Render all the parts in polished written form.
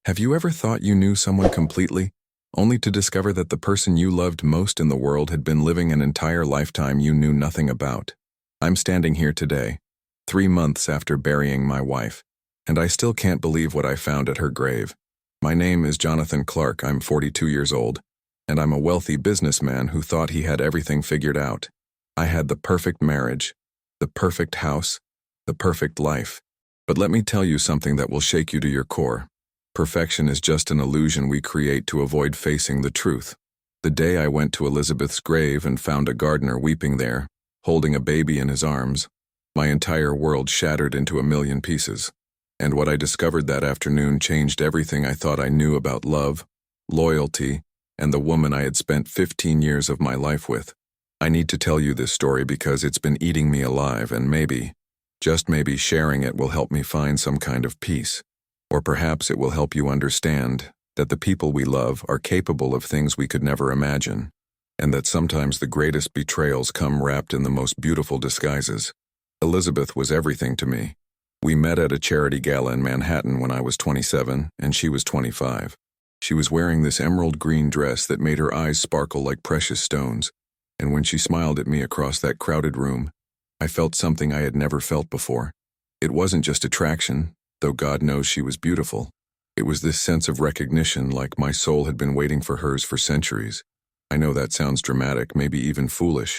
Have you ever thought you knew someone completely, only to discover that the person you loved most in the world had been living an entire lifetime you knew nothing about? I'm standing here today, 3 months after burying my wife, and I still can't believe what I found at her grave. My name is Jonathan Clark. I'm 42 years old, and I'm a wealthy businessman who thought he had everything figured out. I had the perfect marriage, the perfect house, the perfect life. But let me tell you something that will shake you to your core. Perfection is just an illusion we create to avoid facing the truth. The day I went to Elizabeth's grave and found a gardener weeping there, holding a baby in his arms, my entire world shattered into a million pieces. And what I discovered that afternoon changed everything I thought I knew about love, loyalty, and the woman I had spent 15 years of my life with. I need to tell you this story because it's been eating me alive, and maybe, just maybe, sharing it will help me find some kind of peace. Or perhaps it will help you understand that the people we love are capable of things we could never imagine, and that sometimes the greatest betrayals come wrapped in the most beautiful disguises. Elizabeth was everything to me. We met at a charity gala in Manhattan when I was 27 and she was 25. She was wearing this emerald green dress that made her eyes sparkle like precious stones, and when she smiled at me across that crowded room, I felt something I had never felt before. It wasn't just attraction, though God knows she was beautiful. It was this sense of recognition, like my soul had been waiting for hers for centuries. I know that sounds dramatic, maybe even foolish,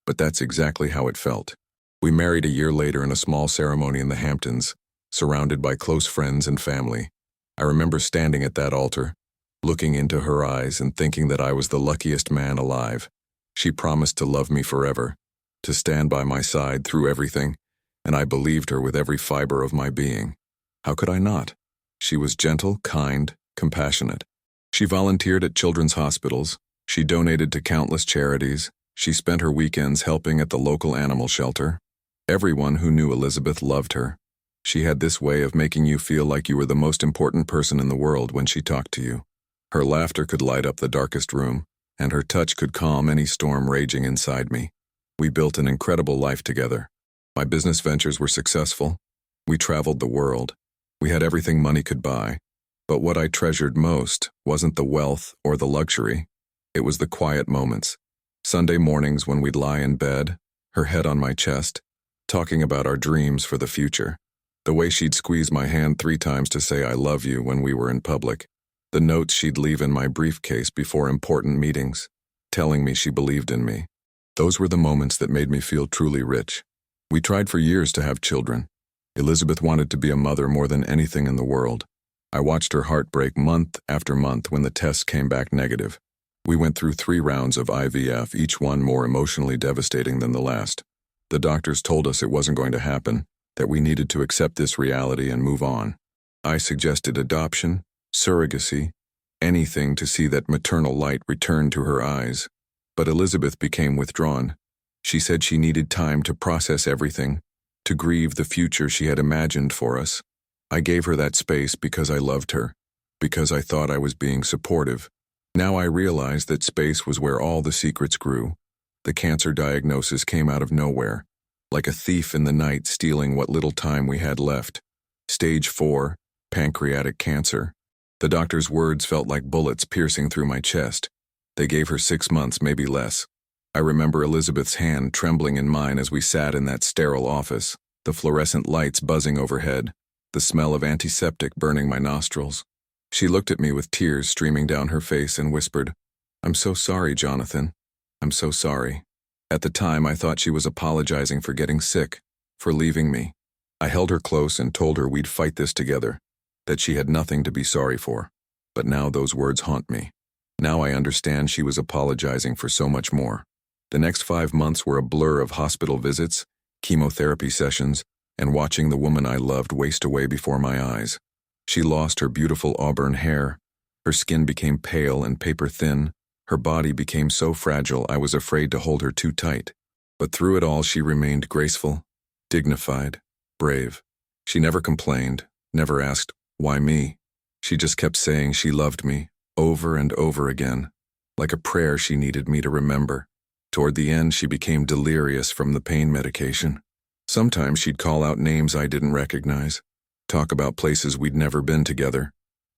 but that's exactly how it felt. We married a year later in a small ceremony in the Hamptons, surrounded by close friends and family. I remember standing at that altar, looking into her eyes and thinking that I was the luckiest man alive. She promised to love me forever, to stand by my side through everything, and I believed her with every fiber of my being. How could I not? She was gentle, kind, compassionate. She volunteered at children's hospitals. She donated to countless charities. She spent her weekends helping at the local animal shelter. Everyone who knew Elizabeth loved her. She had this way of making you feel like you were the most important person in the world when she talked to you. Her laughter could light up the darkest room, and her touch could calm any storm raging inside me. We built an incredible life together. My business ventures were successful. We traveled the world. We had everything money could buy. But what I treasured most wasn't the wealth or the luxury. It was the quiet moments. Sunday mornings when we'd lie in bed, her head on my chest, talking about our dreams for the future. The way she'd squeeze my hand 3 times to say I love you when we were in public. The notes she'd leave in my briefcase before important meetings, telling me she believed in me. Those were the moments that made me feel truly rich. We tried for years to have children. Elizabeth wanted to be a mother more than anything in the world. I watched her heart break month after month when the tests came back negative. We went through 3 rounds of IVF, each one more emotionally devastating than the last. The doctors told us it wasn't going to happen, that we needed to accept this reality and move on. I suggested adoption, surrogacy, anything to see that maternal light return to her eyes. But Elizabeth became withdrawn. She said she needed time to process everything, to grieve the future she had imagined for us. I gave her that space because I loved her, because I thought I was being supportive. Now I realized that space was where all the secrets grew. The cancer diagnosis came out of nowhere, like a thief in the night stealing what little time we had left. Stage 4, pancreatic cancer. The doctor's words felt like bullets piercing through my chest. They gave her 6 months, maybe less. I remember Elizabeth's hand trembling in mine as we sat in that sterile office, the fluorescent lights buzzing overhead, the smell of antiseptic burning my nostrils. She looked at me with tears streaming down her face and whispered, "I'm so sorry, Jonathan. I'm so sorry." At the time, I thought she was apologizing for getting sick, for leaving me. I held her close and told her we'd fight this together, that she had nothing to be sorry for. But now those words haunt me. Now I understand she was apologizing for so much more. The next 5 months were a blur of hospital visits, chemotherapy sessions, and watching the woman I loved waste away before my eyes. She lost her beautiful auburn hair. Her skin became pale and paper-thin. Her body became so fragile I was afraid to hold her too tight. But through it all she remained graceful, dignified, brave. She never complained, never asked, "Why me?" She just kept saying she loved me, over and over again, like a prayer she needed me to remember. Toward the end, she became delirious from the pain medication. Sometimes she'd call out names I didn't recognize, talk about places we'd never been together.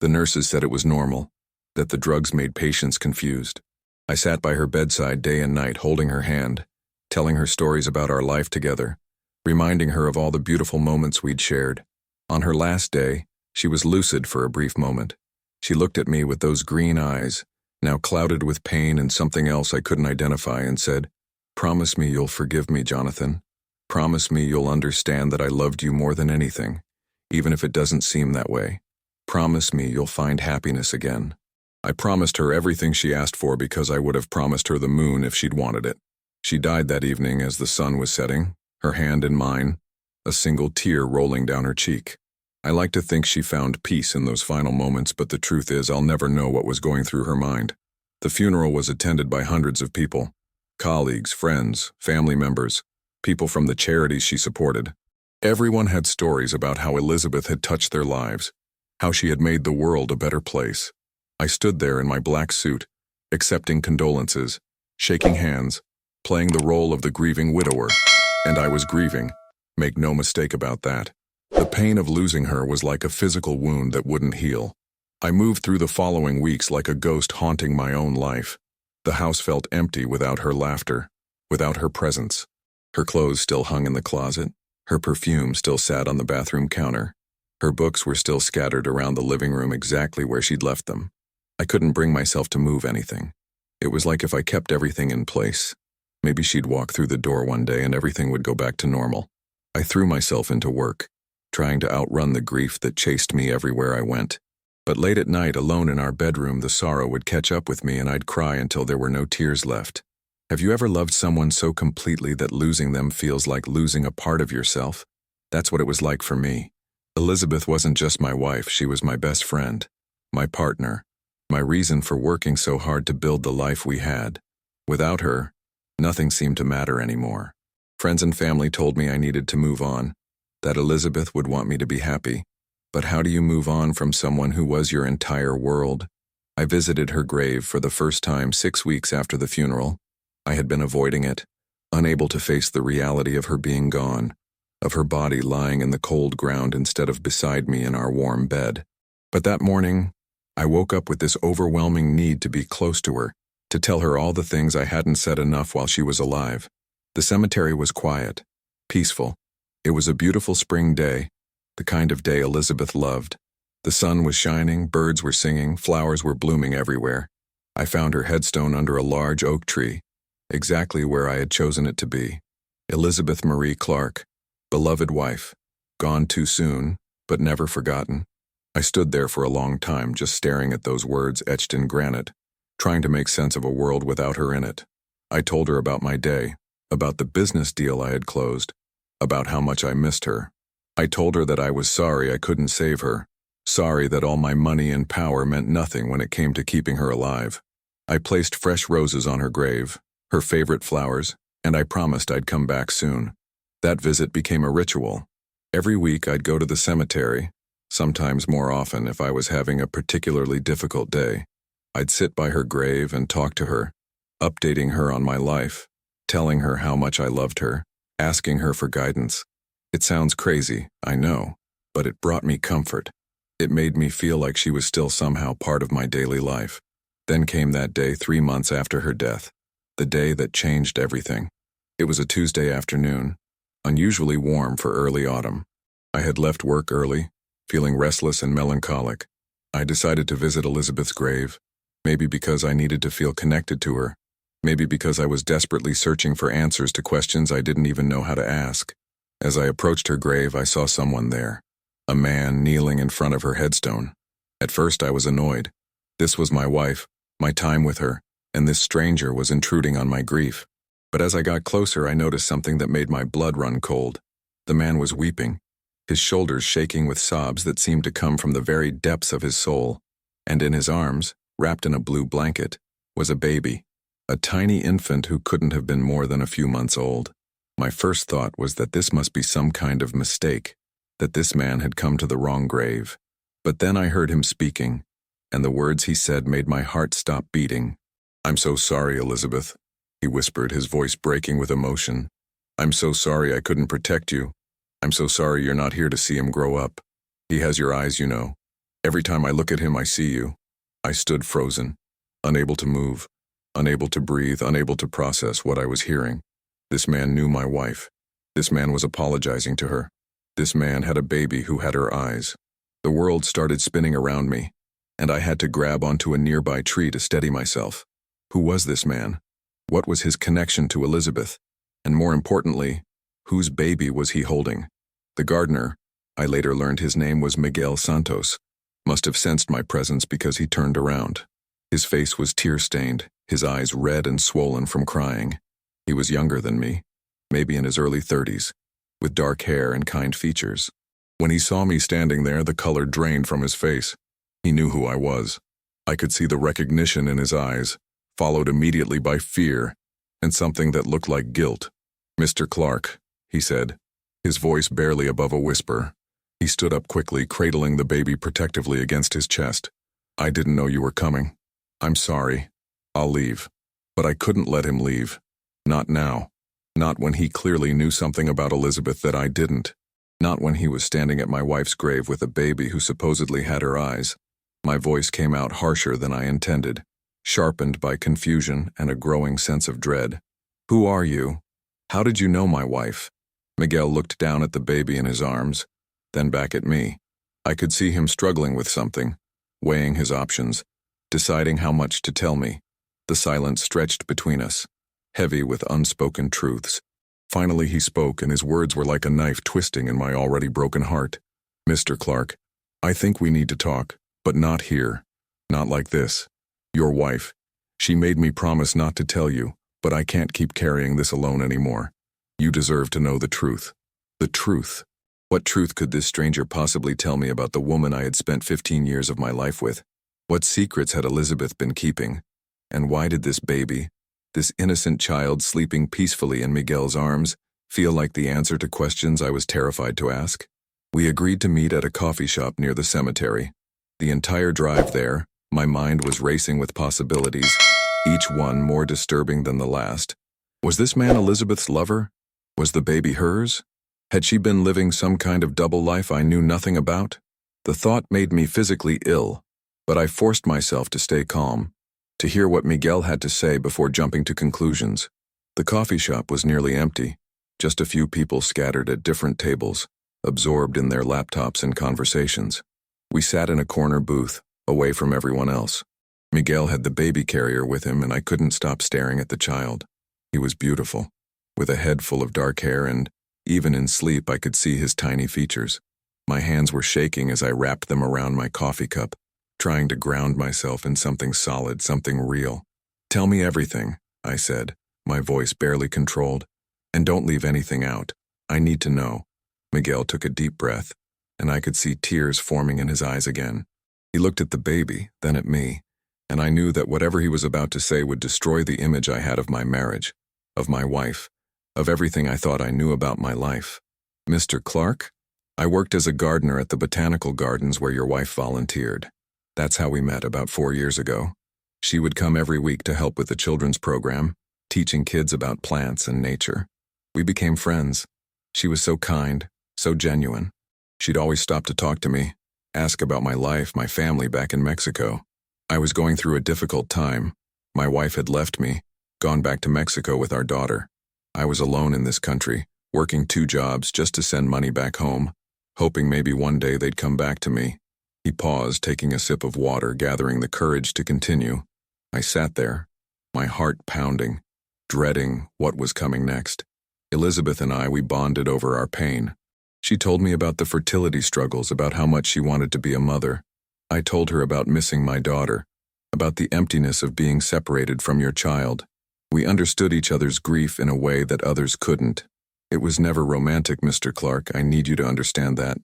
The nurses said it was normal, that the drugs made patients confused. I sat by her bedside day and night, holding her hand, telling her stories about our life together, reminding her of all the beautiful moments we'd shared. On her last day, she was lucid for a brief moment. She looked at me with those green eyes, now clouded with pain and something else I couldn't identify, and said, "Promise me you'll forgive me, Jonathan. Promise me you'll understand that I loved you more than anything, even if it doesn't seem that way. Promise me you'll find happiness again." I promised her everything she asked for because I would have promised her the moon if she'd wanted it. She died that evening as the sun was setting, her hand in mine, a single tear rolling down her cheek. I like to think she found peace in those final moments, but the truth is I'll never know what was going through her mind. The funeral was attended by hundreds of people, colleagues, friends, family members, people from the charities she supported. Everyone had stories about how Elizabeth had touched their lives, how she had made the world a better place. I stood there in my black suit, accepting condolences, shaking hands, playing the role of the grieving widower. And I was grieving, make no mistake about that. The pain of losing her was like a physical wound that wouldn't heal. I moved through the following weeks like a ghost haunting my own life. The house felt empty without her laughter, without her presence. Her clothes still hung in the closet, her perfume still sat on the bathroom counter. Her books were still scattered around the living room exactly where she'd left them. I couldn't bring myself to move anything. It was like if I kept everything in place, maybe she'd walk through the door one day and everything would go back to normal. I threw myself into work, trying to outrun the grief that chased me everywhere I went. But late at night, alone in our bedroom, the sorrow would catch up with me and I'd cry until there were no tears left. Have you ever loved someone so completely that losing them feels like losing a part of yourself? That's what it was like for me. Elizabeth wasn't just my wife, she was my best friend, my partner, my reason for working so hard to build the life we had. Without her, nothing seemed to matter anymore. Friends and family told me I needed to move on, that Elizabeth would want me to be happy. But how do you move on from someone who was your entire world? I visited her grave for the first time 6 weeks after the funeral. I had been avoiding it, unable to face the reality of her being gone, of her body lying in the cold ground instead of beside me in our warm bed. But that morning, I woke up with this overwhelming need to be close to her, to tell her all the things I hadn't said enough while she was alive. The cemetery was quiet, peaceful. It was a beautiful spring day, the kind of day Elizabeth loved. The sun was shining, birds were singing, flowers were blooming everywhere. I found her headstone under a large oak tree, exactly where I had chosen it to be. Elizabeth Marie Clark, beloved wife, gone too soon, but never forgotten. I stood there for a long time just staring at those words etched in granite, trying to make sense of a world without her in it. I told her about my day, about the business deal I had closed, about how much I missed her. I told her that I was sorry I couldn't save her, sorry that all my money and power meant nothing when it came to keeping her alive. I placed fresh roses on her grave, her favorite flowers, and I promised I'd come back soon. That visit became a ritual. Every week I'd go to the cemetery, sometimes more often if I was having a particularly difficult day. I'd sit by her grave and talk to her, updating her on my life, telling her how much I loved her, asking her for guidance. It sounds crazy, I know, but it brought me comfort. It made me feel like she was still somehow part of my daily life. Then came that day 3 months after her death, the day that changed everything. It was a Tuesday afternoon, unusually warm for early autumn. I had left work early, feeling restless and melancholic. I decided to visit Elizabeth's grave, maybe because I needed to feel connected to her, maybe because I was desperately searching for answers to questions I didn't even know how to ask. As I approached her grave, I saw someone there, a man kneeling in front of her headstone. At first I was annoyed. This was my wife, my time with her, and this stranger was intruding on my grief. But as I got closer, I noticed something that made my blood run cold. The man was weeping, his shoulders shaking with sobs that seemed to come from the very depths of his soul. And in his arms, wrapped in a blue blanket, was a baby, a tiny infant who couldn't have been more than a few months old. My first thought was that this must be some kind of mistake, that this man had come to the wrong grave. But then I heard him speaking, and the words he said made my heart stop beating. "I'm so sorry, Elizabeth," he whispered, his voice breaking with emotion. "I'm so sorry I couldn't protect you. I'm so sorry you're not here to see him grow up. He has your eyes, you know. Every time I look at him, I see you. I stood frozen, unable to move, unable to breathe, unable to process what I was hearing. This man knew my wife. This man was apologizing to her. This man had a baby who had her eyes. The world started spinning around me, and I had to grab onto a nearby tree to steady myself. Who was this man? What was his connection to Elizabeth? And more importantly, whose baby was he holding? The gardener, I later learned his name was Miguel Santos, must have sensed my presence because he turned around. His face was tear-stained, his eyes red and swollen from crying. He was younger than me, maybe in his early 30s, with dark hair and kind features. When he saw me standing there, the color drained from his face. He knew who I was. I could see the recognition in his eyes, followed immediately by fear and something that looked like guilt. "Mr. Clark," he said, his voice barely above a whisper. He stood up quickly, cradling the baby protectively against his chest. "I didn't know you were coming. I'm sorry. I'll leave." But I couldn't let him leave. Not now. Not when he clearly knew something about Elizabeth that I didn't. Not when he was standing at my wife's grave with a baby who supposedly had her eyes. My voice came out harsher than I intended, sharpened by confusion and a growing sense of dread. "Who are you? How did you know my wife?" Miguel looked down at the baby in his arms, then back at me. I could see him struggling with something, weighing his options, deciding how much to tell me. The silence stretched between us, heavy with unspoken truths. Finally he spoke, and his words were like a knife twisting in my already broken heart. "Mr. Clark, I think we need to talk, but not here. Not like this. Your wife, she made me promise not to tell you, but I can't keep carrying this alone anymore. You deserve to know the truth." The truth. What truth could this stranger possibly tell me about the woman I had spent 15 years of my life with? What secrets had Elizabeth been keeping? And why did this baby, this innocent child sleeping peacefully in Miguel's arms, feel like the answer to questions I was terrified to ask? We agreed to meet at a coffee shop near the cemetery. The entire drive there, my mind was racing with possibilities, each one more disturbing than the last. Was this man Elizabeth's lover? Was the baby hers? Had she been living some kind of double life I knew nothing about? The thought made me physically ill, but I forced myself to stay calm, to hear what Miguel had to say before jumping to conclusions. The coffee shop was nearly empty, just a few people scattered at different tables, absorbed in their laptops and conversations. We sat in a corner booth, away from everyone else. Miguel had the baby carrier with him, and I couldn't stop staring at the child. He was beautiful, with a head full of dark hair, and even in sleep I could see his tiny features. My hands were shaking as I wrapped them around my coffee cup, trying to ground myself in something solid, something real. "Tell me everything," I said, my voice barely controlled. "And don't leave anything out. I need to know." Miguel took a deep breath, and I could see tears forming in his eyes again. He looked at the baby, then at me, and I knew that whatever he was about to say would destroy the image I had of my marriage, of my wife, of everything I thought I knew about my life. "Mr. Clark? I worked as a gardener at the botanical gardens where your wife volunteered. That's how we met about 4 years ago. She would come every week to help with the children's program, teaching kids about plants and nature. We became friends. She was so kind, so genuine. She'd always stop to talk to me, ask about my life, my family back in Mexico. I was going through a difficult time. My wife had left me, gone back to Mexico with our daughter. I was alone in this country, working 2 jobs just to send money back home, hoping maybe one day they'd come back to me." He paused, taking a sip of water, gathering the courage to continue. I sat there, my heart pounding, dreading what was coming next. Elizabeth and we bonded over our pain. She told me about the fertility struggles, about how much she wanted to be a mother. I told her about missing my daughter, about the emptiness of being separated from your child. We understood each other's grief in a way that others couldn't. It was never romantic, Mr. Clark. I need you to understand that.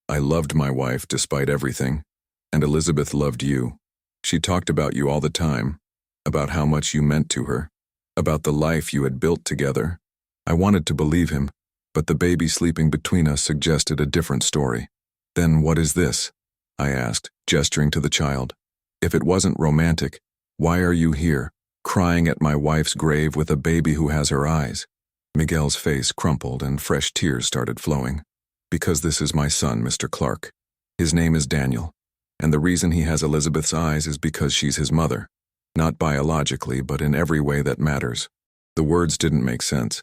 I loved my wife despite everything, and Elizabeth loved you. She talked about you all the time, about how much you meant to her, about the life you had built together. I wanted to believe him, but the baby sleeping between us suggested a different story. "Then what is this?" I asked, gesturing to the child. "If it wasn't romantic, why are you here, crying at my wife's grave with a baby who has her eyes?" Miguel's face crumpled and fresh tears started flowing. "Because this is my son, Mr. Clark. His name is Daniel. And the reason he has Elizabeth's eyes is because she's his mother. Not biologically, but in every way that matters. The words didn't make sense.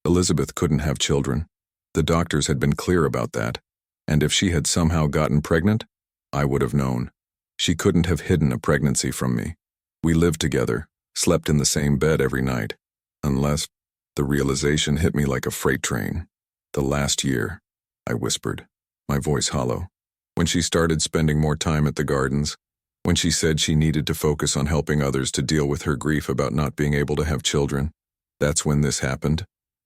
Elizabeth couldn't have children. The doctors had been clear about that. And if she had somehow gotten pregnant, I would have known. She couldn't have hidden a pregnancy from me. We lived together, slept in the same bed every night. Unless the realization hit me like a freight train. The last year, I whispered, my voice hollow. When she started spending more time at the gardens, when she said she needed to focus on helping others to deal with her grief about not being able to have children, that's when this happened.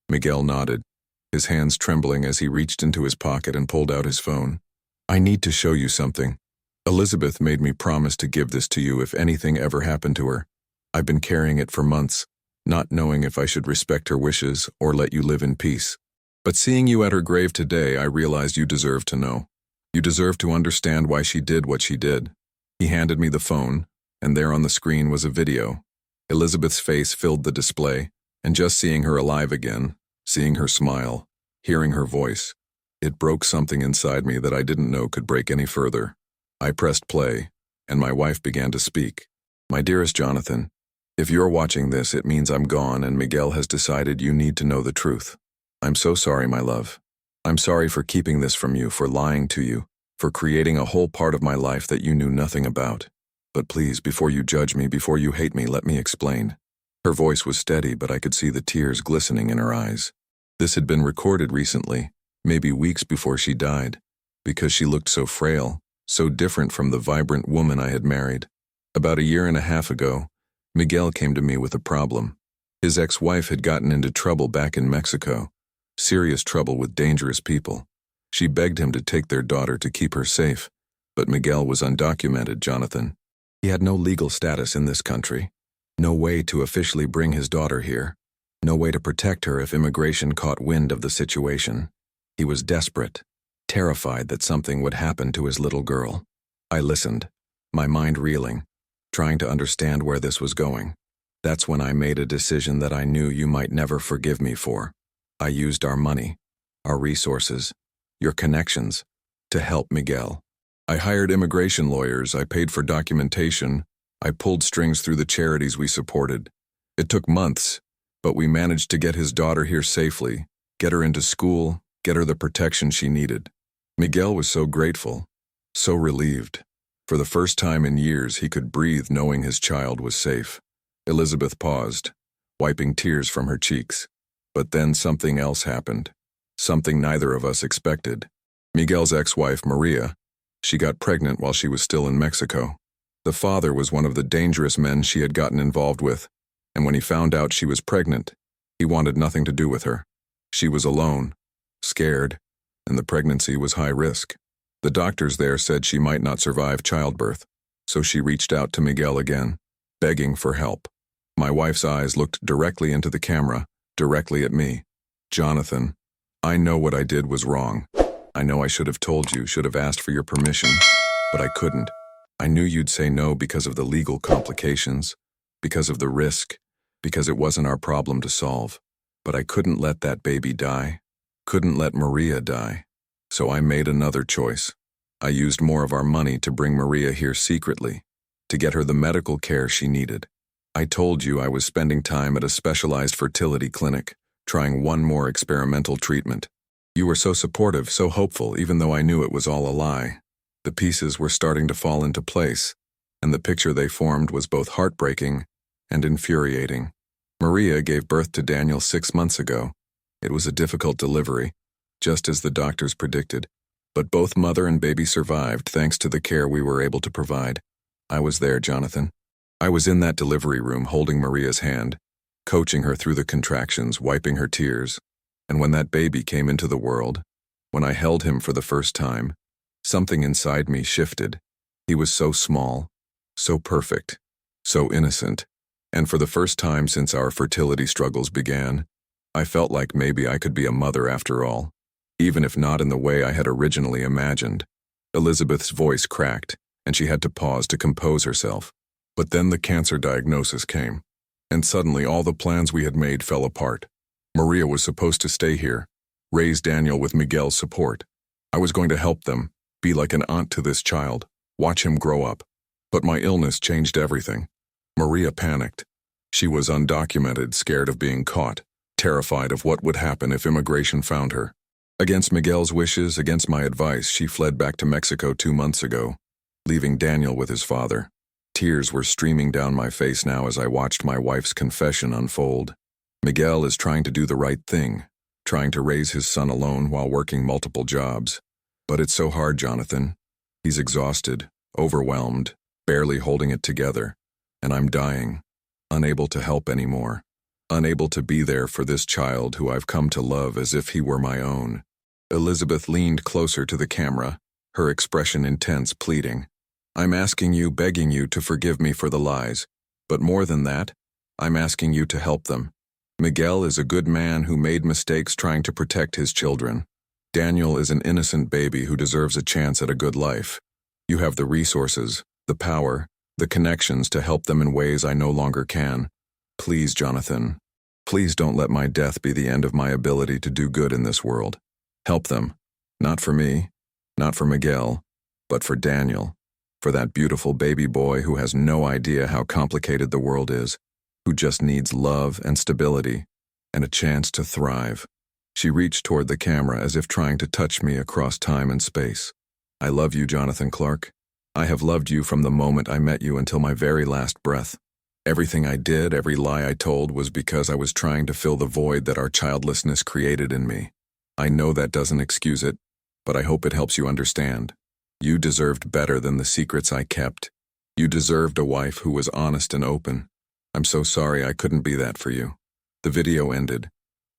Miguel nodded, his hands trembling as he reached into his pocket and pulled out his phone. I need to show you something. Elizabeth made me promise to give this to you if anything ever happened to her. I've been carrying it for months, not knowing if I should respect her wishes or let you live in peace. But seeing you at her grave today, I realized you deserve to know. You deserve to understand why she did what she did. He handed me the phone, and there on the screen was a video. Elizabeth's face filled the display, and just seeing her alive again, seeing her smile, hearing her voice, it broke something inside me that I didn't know could break any further. I pressed play, and my wife began to speak. My dearest Jonathan, if you're watching this, it means I'm gone and Miguel has decided you need to know the truth. I'm so sorry, my love. I'm sorry for keeping this from you, for lying to you, for creating a whole part of my life that you knew nothing about. But please, before you judge me, before you hate me, let me explain. Her voice was steady, but I could see the tears glistening in her eyes. This had been recorded recently, maybe weeks before she died, because she looked so frail, so different from the vibrant woman I had married. About 1.5 years ago, Miguel came to me with a problem. His ex-wife had gotten into trouble back in Mexico, serious trouble with dangerous people. She begged him to take their daughter to keep her safe, but Miguel was undocumented, Jonathan. He had no legal status in this country, no way to officially bring his daughter here, no way to protect her if immigration caught wind of the situation. He was desperate, terrified that something would happen to his little girl. I listened, my mind reeling, trying to understand where this was going. That's when I made a decision that I knew you might never forgive me for. I used our money, our resources, your connections, to help Miguel. I hired immigration lawyers, I paid for documentation, I pulled strings through the charities we supported. It took months, but we managed to get his daughter here safely, get her into school, get her the protection she needed. Miguel was so grateful, so relieved. For the first time in years, he could breathe knowing his child was safe. Elizabeth paused, wiping tears from her cheeks. But then something else happened, something neither of us expected. Miguel's ex-wife, Maria, she got pregnant while she was still in Mexico. The father was one of the dangerous men she had gotten involved with, and when he found out she was pregnant, he wanted nothing to do with her. She was alone, scared, and the pregnancy was high risk. The doctors there said she might not survive childbirth, so she reached out to Miguel again, begging for help. My wife's eyes looked directly into the camera, directly at me. Jonathan, I know what I did was wrong. I know I should have told you, should have asked for your permission, but I couldn't. I knew you'd say no because of the legal complications, because of the risk, because it wasn't our problem to solve. But I couldn't let that baby die, couldn't let Maria die. So I made another choice. I used more of our money to bring Maria here secretly, to get her the medical care she needed. I told you I was spending time at a specialized fertility clinic, trying one more experimental treatment. You were so supportive, so hopeful, even though I knew it was all a lie. The pieces were starting to fall into place, and the picture they formed was both heartbreaking and infuriating. Maria gave birth to Daniel 6 months ago. It was a difficult delivery, just as the doctors predicted, but both mother and baby survived thanks to the care we were able to provide. I was there, Jonathan. I was in that delivery room holding Maria's hand, coaching her through the contractions, wiping her tears. And when that baby came into the world, when I held him for the first time, something inside me shifted. He was so small, so perfect, so innocent, and for the first time since our fertility struggles began, I felt like maybe I could be a mother after all, even if not in the way I had originally imagined. Elizabeth's voice cracked, and she had to pause to compose herself. But then the cancer diagnosis came, and suddenly all the plans we had made fell apart. Maria was supposed to stay here, raise Daniel with Miguel's support. I was going to help them, be like an aunt to this child. watch him grow up. But my illness changed everything. Maria panicked. She was undocumented, scared of being caught, terrified of what would happen if immigration found her. Against Miguel's wishes, against my advice, she fled back to Mexico 2 months ago, leaving Daniel with his father. Tears were streaming down my face now as I watched my wife's confession unfold. Miguel is trying to do the right thing, trying to raise his son alone while working multiple jobs. But it's so hard, Jonathan. He's exhausted, overwhelmed, barely holding it together. And I'm dying, unable to help anymore, unable to be there for this child who I've come to love as if he were my own. Elizabeth leaned closer to the camera, her expression intense, pleading. I'm asking you, begging you to forgive me for the lies. But more than that, I'm asking you to help them. Miguel is a good man who made mistakes trying to protect his children. Daniel is an innocent baby who deserves a chance at a good life. You have the resources, the power, the connections to help them in ways I no longer can. Please, Jonathan, please don't let my death be the end of my ability to do good in this world. Help them. Not for me, not for Miguel, but for Daniel. For that beautiful baby boy who has no idea how complicated the world is, who just needs love and stability and a chance to thrive. She reached toward the camera as if trying to touch me across time and space. I love you, Jonathan Clark. I have loved you from the moment I met you until my very last breath. Everything I did, every lie I told was because I was trying to fill the void that our childlessness created in me. I know that doesn't excuse it, but I hope it helps you understand. You deserved better than the secrets I kept. You deserved a wife who was honest and open. I'm so sorry I couldn't be that for you. The video ended,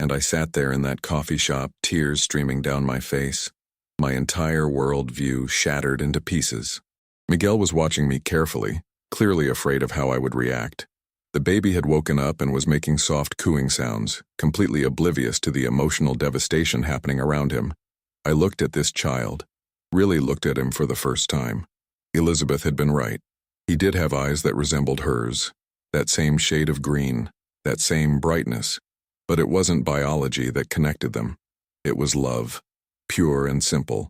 and I sat there in that coffee shop, tears streaming down my face, my entire world view shattered into pieces. Miguel was watching me carefully, clearly afraid of how I would react. The baby had woken up and was making soft cooing sounds, completely oblivious to the emotional devastation happening around him. I looked at this child, really looked at him for the first time. Elizabeth had been right. He did have eyes that resembled hers, that same shade of green, that same brightness. But it wasn't biology that connected them. It was love, pure and simple.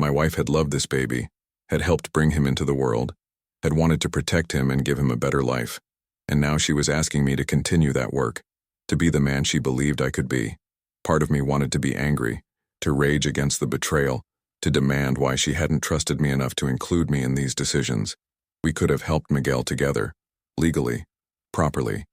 My wife had loved this baby, had helped bring him into the world, had wanted to protect him and give him a better life. And now she was asking me to continue that work, to be the man she believed I could be. Part of me wanted to be angry, to rage against the betrayal, to demand why she hadn't trusted me enough to include me in these decisions. We could have helped Miguel together, legally, properly.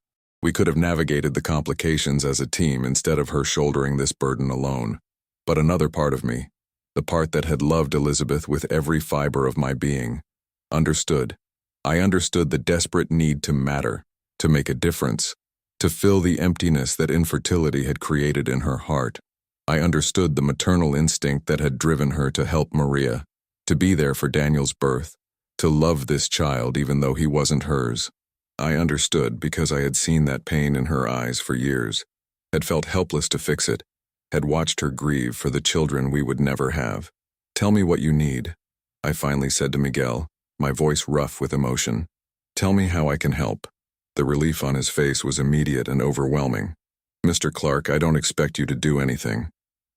We could have navigated the complications as a team instead of her shouldering this burden alone. But another part of me, the part that had loved Elizabeth with every fiber of my being, understood. I understood the desperate need to matter, to make a difference, to fill the emptiness that infertility had created in her heart. I understood the maternal instinct that had driven her to help Maria, to be there for Daniel's birth, to love this child even though he wasn't hers. I understood because I had seen that pain in her eyes for years, had felt helpless to fix it, had watched her grieve for the children we would never have. Tell me what you need, I finally said to Miguel, my voice rough with emotion. Tell me how I can help. The relief on his face was immediate and overwhelming. Mr. Clark, I don't expect you to do anything.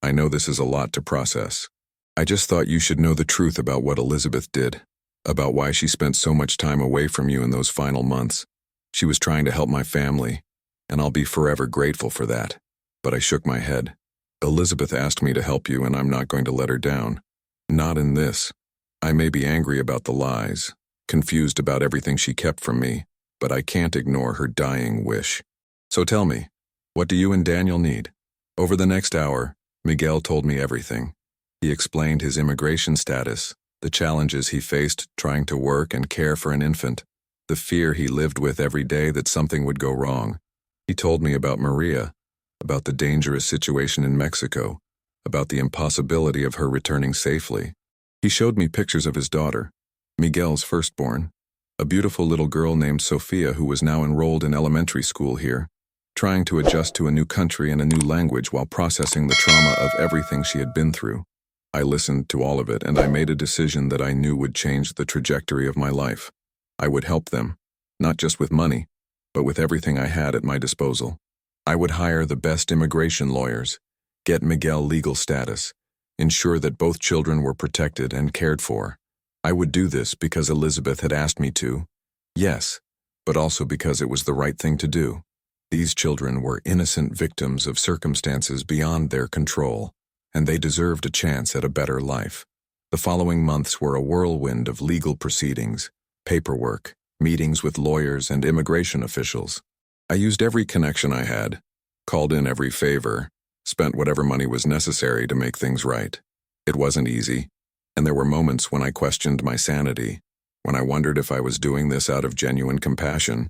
I know this is a lot to process. I just thought you should know the truth about what Elizabeth did, about why she spent so much time away from you in those final months. She was trying to help my family, and I'll be forever grateful for that. But I shook my head. Elizabeth asked me to help you, and I'm not going to let her down. Not in this. I may be angry about the lies, confused about everything she kept from me, but I can't ignore her dying wish. So tell me, what do you and Daniel need? Over the next hour, Miguel told me everything. He explained his immigration status, the challenges he faced trying to work and care for an infant, the fear he lived with every day that something would go wrong. He told me about Maria, about the dangerous situation in Mexico, about the impossibility of her returning safely. He showed me pictures of his daughter, Miguel's firstborn, a beautiful little girl named Sophia who was now enrolled in elementary school here, trying to adjust to a new country and a new language while processing the trauma of everything she had been through. I listened to all of it, and I made a decision that I knew would change the trajectory of my life. I would help them, not just with money, but with everything I had at my disposal. I would hire the best immigration lawyers, get Miguel legal status, ensure that both children were protected and cared for, I would do this because Elizabeth had asked me to, yes, but also because it was the right thing to do. These children were innocent victims of circumstances beyond their control, and they deserved a chance at a better life. The following months were a whirlwind of legal proceedings, paperwork, meetings with lawyers and immigration officials. I used every connection I had, called in every favor, spent whatever money was necessary to make things right. It wasn't easy, and there were moments when I questioned my sanity, when I wondered if I was doing this out of genuine compassion,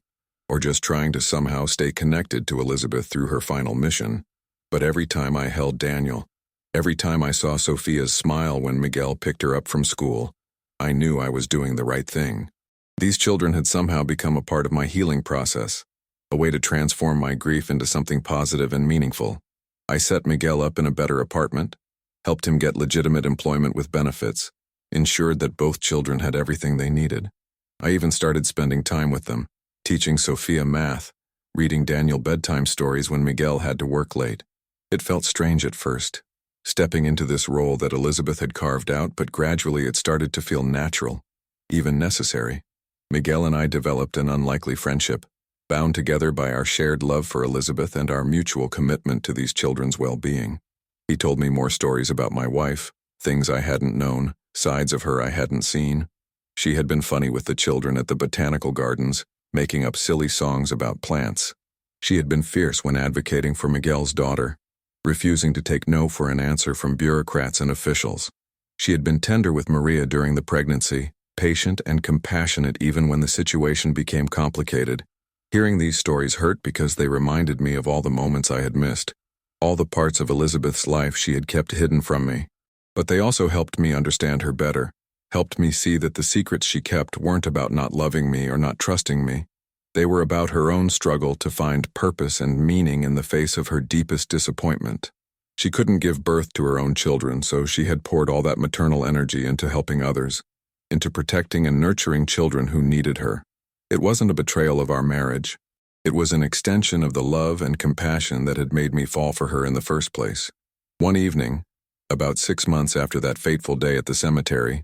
or just trying to somehow stay connected to Elizabeth through her final mission. But every time I held Daniel, every time I saw Sophia's smile when Miguel picked her up from school, I knew I was doing the right thing. These children had somehow become a part of my healing process, a way to transform my grief into something positive and meaningful. I set Miguel up in a better apartment, helped him get legitimate employment with benefits, ensured that both children had everything they needed. I even started spending time with them, teaching Sophia math, reading Daniel bedtime stories when Miguel had to work late. It felt strange at first, stepping into this role that Elizabeth had carved out, but gradually it started to feel natural, even necessary. Miguel and I developed an unlikely friendship, bound together by our shared love for Elizabeth and our mutual commitment to these children's well-being. He told me more stories about my wife, things I hadn't known, sides of her I hadn't seen. She had been funny with the children at the botanical gardens, making up silly songs about plants. She had been fierce when advocating for Miguel's daughter, refusing to take no for an answer from bureaucrats and officials. She had been tender with Maria during the pregnancy, patient and compassionate even when the situation became complicated. Hearing these stories hurt because they reminded me of all the moments I had missed, all the parts of Elizabeth's life she had kept hidden from me. But they also helped me understand her better, helped me see that the secrets she kept weren't about not loving me or not trusting me. They were about her own struggle to find purpose and meaning in the face of her deepest disappointment. She couldn't give birth to her own children, so she had poured all that maternal energy into helping others, into protecting and nurturing children who needed her. It wasn't a betrayal of our marriage. It was an extension of the love and compassion that had made me fall for her in the first place. One evening, about 6 months after that fateful day at the cemetery,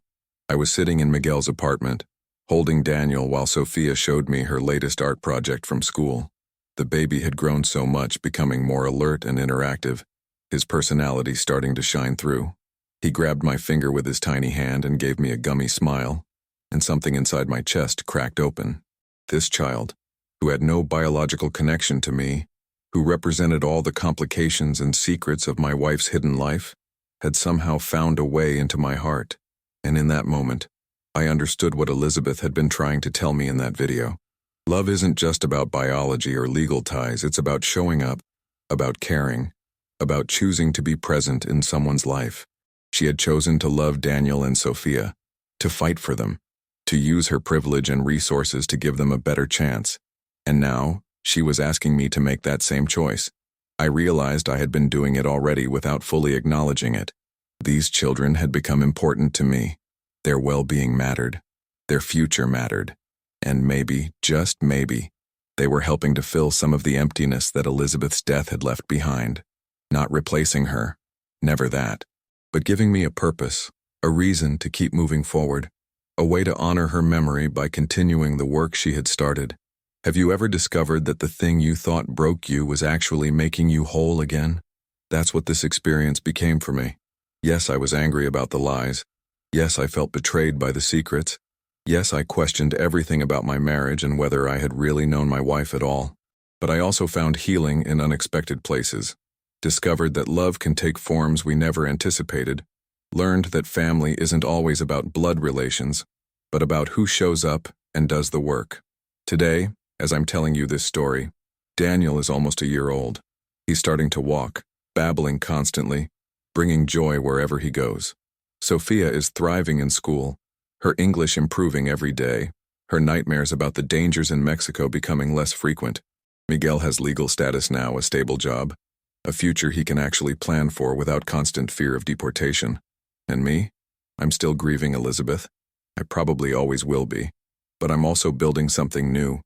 I was sitting in Miguel's apartment, holding Daniel while Sophia showed me her latest art project from school. The baby had grown so much, becoming more alert and interactive, his personality starting to shine through. He grabbed my finger with his tiny hand and gave me a gummy smile, and something inside my chest cracked open. This child, who had no biological connection to me, who represented all the complications and secrets of my wife's hidden life, had somehow found a way into my heart. And in that moment, I understood what Elizabeth had been trying to tell me in that video. Love isn't just about biology or legal ties, it's about showing up, about caring, about choosing to be present in someone's life. She had chosen to love Daniel and Sophia, to fight for them, to use her privilege and resources to give them a better chance. And now, she was asking me to make that same choice. I realized I had been doing it already without fully acknowledging it. These children had become important to me. Their well-being mattered. Their future mattered. And maybe, just maybe, they were helping to fill some of the emptiness that Elizabeth's death had left behind. Not replacing her, never that, but giving me a purpose, a reason to keep moving forward, a way to honor her memory by continuing the work she had started. Have you ever discovered that the thing you thought broke you was actually making you whole again? That's what this experience became for me. Yes, I was angry about the lies. Yes, I felt betrayed by the secrets. Yes, I questioned everything about my marriage and whether I had really known my wife at all. But I also found healing in unexpected places, discovered that love can take forms we never anticipated, learned that family isn't always about blood relations, but about who shows up and does the work. Today, as I'm telling you this story, Daniel is almost a year old. He's starting to walk, babbling constantly, bringing joy wherever he goes. Sophia is thriving in school, her English improving every day, her nightmares about the dangers in Mexico becoming less frequent. Miguel has legal status now, a stable job, a future he can actually plan for without constant fear of deportation. And me? I'm still grieving Elizabeth. I probably always will be. But I'm also building something new,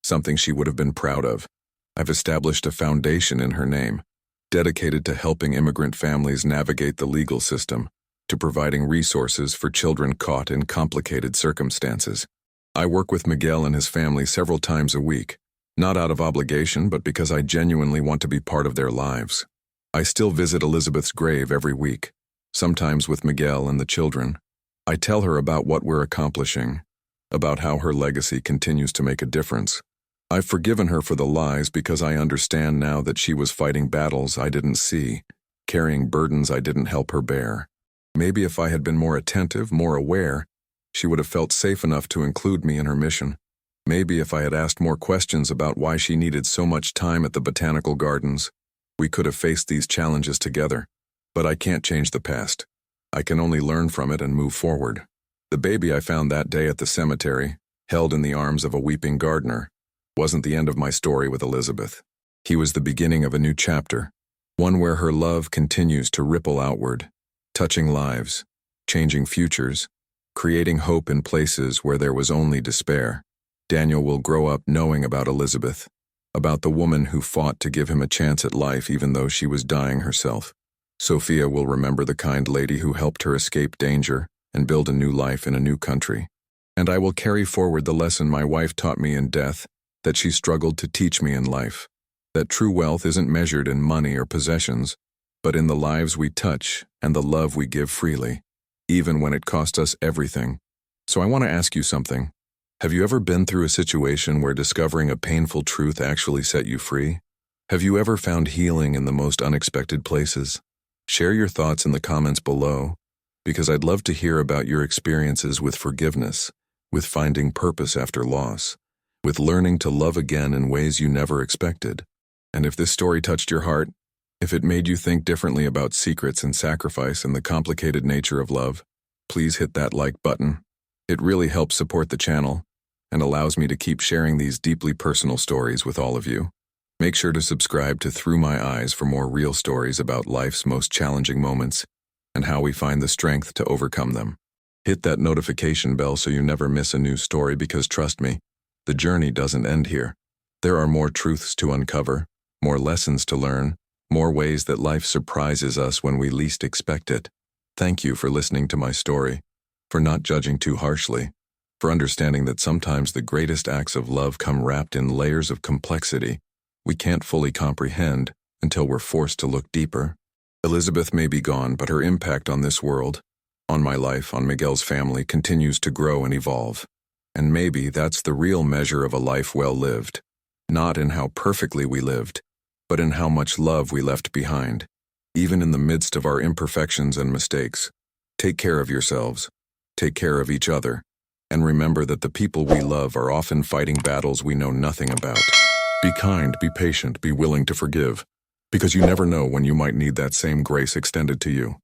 something she would have been proud of. I've established a foundation in her name, dedicated to helping immigrant families navigate the legal system, to providing resources for children caught in complicated circumstances. I work with Miguel and his family several times a week, not out of obligation, but because I genuinely want to be part of their lives. I still visit Elizabeth's grave every week, sometimes with Miguel and the children. I tell her about what we're accomplishing, about how her legacy continues to make a difference. I've forgiven her for the lies because I understand now that she was fighting battles I didn't see, carrying burdens I didn't help her bear. Maybe if I had been more attentive, more aware, she would have felt safe enough to include me in her mission. Maybe if I had asked more questions about why she needed so much time at the botanical gardens, we could have faced these challenges together. But I can't change the past. I can only learn from it and move forward. The baby I found that day at the cemetery, held in the arms of a weeping gardener, wasn't the end of my story with Elizabeth. He was the beginning of a new chapter, one where her love continues to ripple outward, touching lives, changing futures, creating hope in places where there was only despair. Daniel will grow up knowing about Elizabeth, about the woman who fought to give him a chance at life even though she was dying herself. Sophia will remember the kind lady who helped her escape danger and build a new life in a new country. And I will carry forward the lesson my wife taught me in death, that she struggled to teach me in life, that true wealth isn't measured in money or possessions, but in the lives we touch and the love we give freely, even when it costs us everything. So I want to ask you something. Have you ever been through a situation where discovering a painful truth actually set you free? Have you ever found healing in the most unexpected places? Share your thoughts in the comments below, because I'd love to hear about your experiences with forgiveness, with finding purpose after loss, with learning to love again in ways you never expected. And if this story touched your heart, if it made you think differently about secrets and sacrifice and the complicated nature of love, please hit that like button. It really helps support the channel and allows me to keep sharing these deeply personal stories with all of you. Make sure to subscribe to Through My Eyes for more real stories about life's most challenging moments and how we find the strength to overcome them. Hit that notification bell so you never miss a new story, because trust me, the journey doesn't end here. There are more truths to uncover, more lessons to learn, more ways that life surprises us when we least expect it. Thank you for listening to my story, for not judging too harshly, for understanding that sometimes the greatest acts of love come wrapped in layers of complexity we can't fully comprehend until we're forced to look deeper. Elizabeth may be gone, but her impact on this world, on my life, on Miguel's family, continues to grow and evolve. And maybe that's the real measure of a life well lived, not in how perfectly we lived, but in how much love we left behind, even in the midst of our imperfections and mistakes. Take care of yourselves, take care of each other, and remember that the people we love are often fighting battles we know nothing about. Be kind, be patient, be willing to forgive, because you never know when you might need that same grace extended to you.